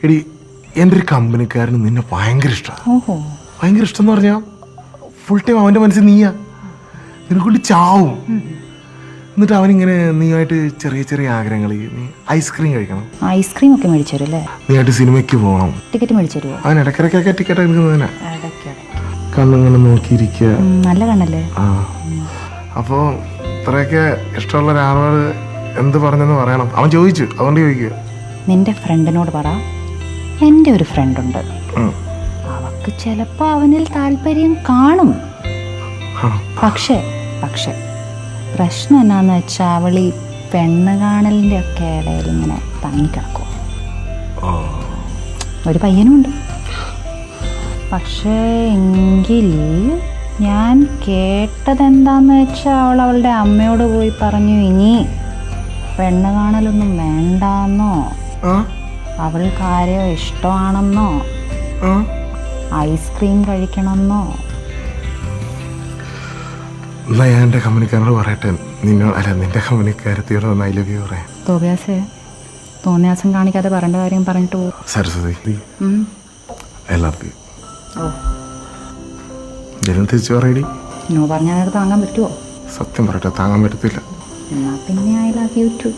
എടി എൻ്റെ ഒരു കമ്പനിക്കാരന് നിന്നെ ഭയങ്കര ഇഷ്ടമാണ്. ഓഹോ, ഭയങ്കര ഇഷ്ടം എന്ന് പറഞ്ഞാൽ ഫുൾ ടൈം അവൻ്റെ മനസ്സിൽ നീയാ, നിനക്കൊണ്ട് ചാവും. എന്നിട്ട് അവനിങ്ങനെ നീയായിട്ട് ചെറിയ ചെറിയ ആഗ്രഹങ്ങൾ, നീ ഐസ്ക്രീം കഴിക്കണം, ഐസ്ക്രീം ഒക്കെ മേടിച്ചു തരും അല്ലേ? നീയായിട്ട് സിനിമയ്ക്ക് പോകണം, ടിക്കറ്റ് മേടിച്ചു തരുമോ? അവൻ ഇടയ്ക്കിടയ്ക്കൊക്കെ ടിക്കറ്റ് എടുക്കുന്നതിനാ. ഇടയ്ക്ക് കണ്ണിങ്ങനെ നോക്കിയിരിക്കുക. നല്ല കണ്ണല്ലേ? ആ, അപ്പോൾ ഇത്രയൊക്കെ ഇഷ്ടമുള്ള ഒരാളോട് എന്ത് പറഞ്ഞെന്ന് പറയണം. അവൻ ചോദിച്ചു, അതുകൊണ്ട് ചോദിക്കുക. നിന്റെ ഫ്രണ്ടിനോട് പറ, എൻ്റെ ഒരു ഫ്രണ്ടുണ്ട്, അവക്ക് ചിലപ്പോ അവനിൽ താല്പര്യം കാണും. പക്ഷേ പ്രശ്നം എന്നാന്ന് വെച്ചാൽ അവളീ പെണ്ണ് കാണലിൻ്റെ ഒക്കെ ഇടയിൽ ഇങ്ങനെ തങ്ങിക്കിടക്കും. ഒരു പയ്യനുണ്ട്. പക്ഷേ എങ്കിൽ ഞാൻ കേട്ടതെന്താന്ന് വെച്ചാൽ അവളുടെ അമ്മയോട് പോയി പറഞ്ഞു, ഇനി പെണ്ണ് കാണലൊന്നും വേണ്ടാന്നോ, അവൾക്ക് ആരെയോ ഇഷ്ടമാണെന്നോ, ഐസ്ക്രീം കഴിക്കണമെന്നോ. എന്നാ ഞാൻ എൻ്റെ കമ്പനിക്കാരനോട് പറയട്ടെ, നിന്റെ കമ്പനിക്കാരത്തിയോട് ഒന്ന് ഐ ലവ് യു പറയാം. തോന്നിയാസം കാണിക്കാതെ പറയേണ്ട കാര്യം പറഞ്ഞിട്ട് പോകും. Saraswati, I love you. ഓ, ജനം തിരിച്ചു പറയടി. നോ പറഞ്ഞാൽ താങ്ങാൻ പറ്റുമോ? സത്യം പറയട്ടെ, താങ്ങാൻ പറ്റത്തില്ല. എന്നാ പിന്നെ ഐ ലവ് യു ടു.